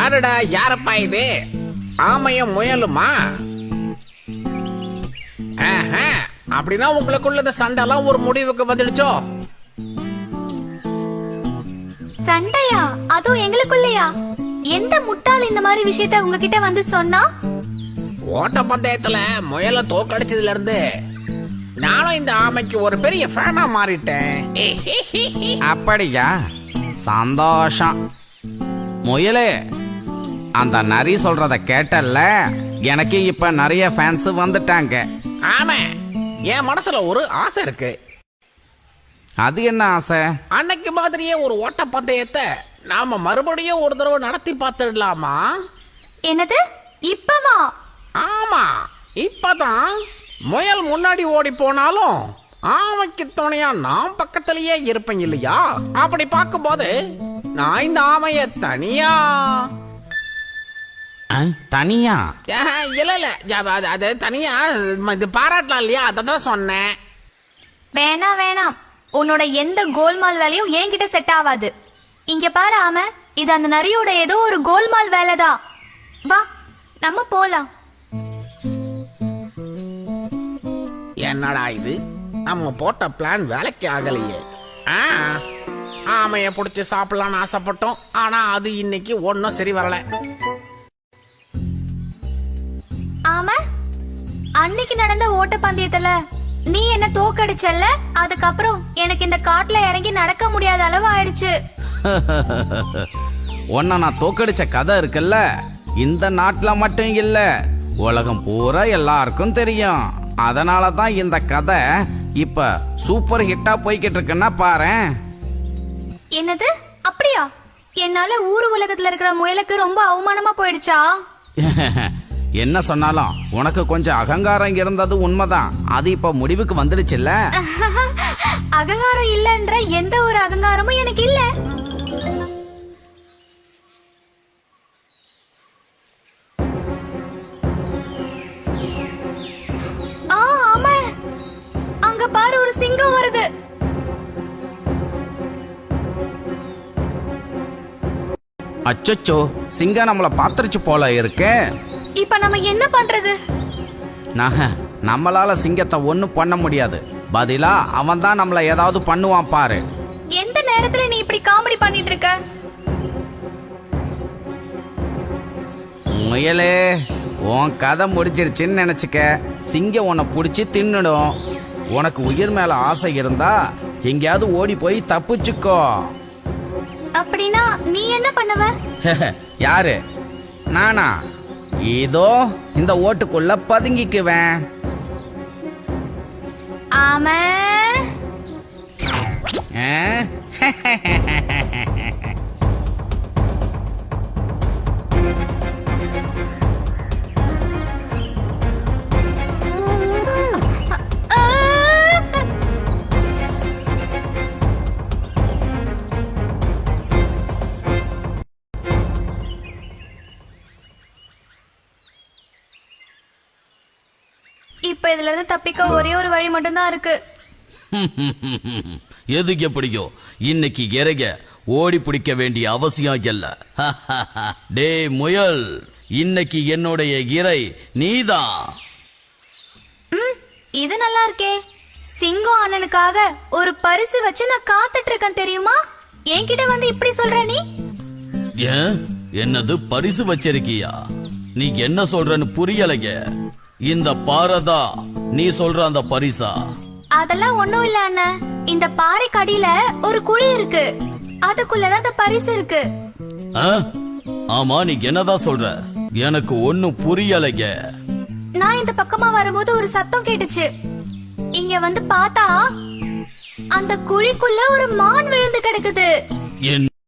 அடடா, யாரப்பா இது? ஆமையும் முயலுமா? அப்படின்னா உங்களுக்குள்ள இந்த சண்டைலாம் ஒரு முடிவுக்கு வந்துடுச்சோ? சண்டையா? அதுவும் எங்களுக்குள்ளயா? எந்த முட்டாள் இந்த மாதிரி விஷயத்த உங்ககிட்ட வந்து சொன்னா? ஓட்ட பந்தயத்துல முயல தோக்கடிச்சதுல இருந்து நானும் இந்த ஆமைக்கு ஒரு பெரிய ஃபேனா மாறிட்டேன். அப்படியா? சந்தோஷம். முயலே, அந்த நரி சொல்றத கேட்டல்ல? எனக்கு இப்ப நிறைய ஃபேன்ஸ் வந்துட்டாங்க. ஆமா, என் மனசுல ஒரு ஆசை இருக்கு. அது என்ன ஆசை? அன்னைக்கு மாதிரியே ஒரு ஓட்ட பந்தயத்தை நாம மறுபடியும் ஒரு தடவை நடத்தி பார்த்துடலாமா? என்னது? இப்பவா? ஆமா, இப்பதான். முயல் முன்னாடி ஓடி போனாலும் ஆமைக்கு துணையா நான் பக்கத்திலேயே இருப்பேன் இல்லையா? அப்படி பார்க்கும்போது நான் இந்த ஆமைய தனியா தனியா இல்ல அது தனியா இது பாராட்டலாம் இல்லையா? அதான் சொன்னேன். வேணாம், உன்னோட எந்த கோல்மால் வேலையும் என்கிட்ட செட் ஆகாது. இங்க பாரு ஆமை, இது அந்த நரியோட ஏதோ ஒரு கோல்மால் வேலைதான். வா, நம்ம போலாம். என்னடா இது, நம்ம போட்ட பிளான் வேலைக்கு ஆகலையே. ஆமைய புடிச்சு சாப்பிடலான்னு ஆசைப்பட்டோம், ஆனா அது இன்னைக்கு ஒன்னும் சரி வரல. ஆமா, அன்னைக்கு நடந்த ஓட்ட பந்தயத்துல நீ என்ன தோக்கடிச்சல்ல? அதுக்கப்புறம் எனக்கு இந்த காட்டுல இறங்கி நடக்க முடியாத அளவு ஆயிடுச்சு. உன்ன நான் தோக்கடிச்ச கதை இருக்குல்ல, இந்த நாட்டுல மட்டும் இல்ல, உலகம் பூரா எல்லாருக்கும் தெரியும். அதனாலதான் இந்த கதை இப்ப சூப்பர் ஹிட்டா போய்கிட்டு இருக்குன்னா பாரேன். என்னது? அப்படியா? என்னால ஊரு உலகத்துல இருக்கிற முயலுக்கு ரொம்ப அவமானமா போயிடுச்சா? என்ன சொன்னாலும் உனக்கு கொஞ்சம் அகங்காரம் இருந்தது உண்மைதான். அது இப்ப முடிவுக்கு வந்துடுச்சுல்ல? அகங்காரம் இல்லன்ற எந்த ஒரு அகங்காரமும் எனக்கு இல்ல. ஆமா, அங்க பாரு, ஒரு சிங்கம் வருது. அச்சச்சோ, சிங்கம் நம்மள பாத்துருச்சு போல இருக்கு. இப்ப நம்ம என்ன பண்றது? நம்மளால சிங்கத்தை ஒண்ணும் பண்ண முடியாது. பதிலா அவன் தான் நம்மள ஏதாவது பண்ணுவான் பாரு. எந்த நேரத்துல நீ இப்படி காமெடி பண்ணிட்டு இருக்க? முயலே, உன் கதை முடிச்சிருச்சுன்னு நினைச்சுக்க. சிங்கம் உன்னை புடிச்சு தின்னுடும். உனக்கு உயிர் மேல ஆசை இருந்தா எங்கேயாவது ஓடி போய் தப்பிச்சுக்கோ. அப்படின்னா நீ என்ன பண்ணுவ? யாரு? நானா? இதோ இந்த ஓட்டுக்குள்ள பதுங்கிக்குவேன். ஆமா. இப்ப இதுல இருந்து தப்பிக்க ஒரே ஒரு வழி மட்டும் தான் இருக்கு. எது எப்படியோ இன்னைக்கு இறங்க ஓடி பிடிக்க வேண்டிய அவசியம் இல்ல. டே முயல், இன்னைக்கு என்னுடைய இறை நீதான். இது நல்லா இருக்கே. சிங்கம் அண்ணனுக்காக ஒரு பரிசு வச்சு நான் காத்துட்டு இருக்கேன் தெரியுமா? என்கிட்ட வந்து இப்படி சொல்ற நீ? ஏன், என்னது பரிசு வச்சிருக்கியா? நீ என்ன சொல்றன்னு புரியலைங்க. இந்த பாரதா நீ சொல்ற அந்த பரிசா? அதெல்லாம் ஒண்ணும் இல்ல அண்ணன். இந்த பாறை கடியில ஒரு குழி இருக்கு, அதுக்குள்ளதான் அந்த பரிசு இருக்கு. ஆமா, நீ என்னதான் சொல்ற? எனக்கு ஒண்ணும் புரியலைங்க. நான் இந்த பக்கமா வரும்போது ஒரு சத்தம் கேட்டுச்சு. இங்க வந்து பார்த்தா அந்த குழிக்குள்ள ஒரு மான் விழுந்து கிடக்குது.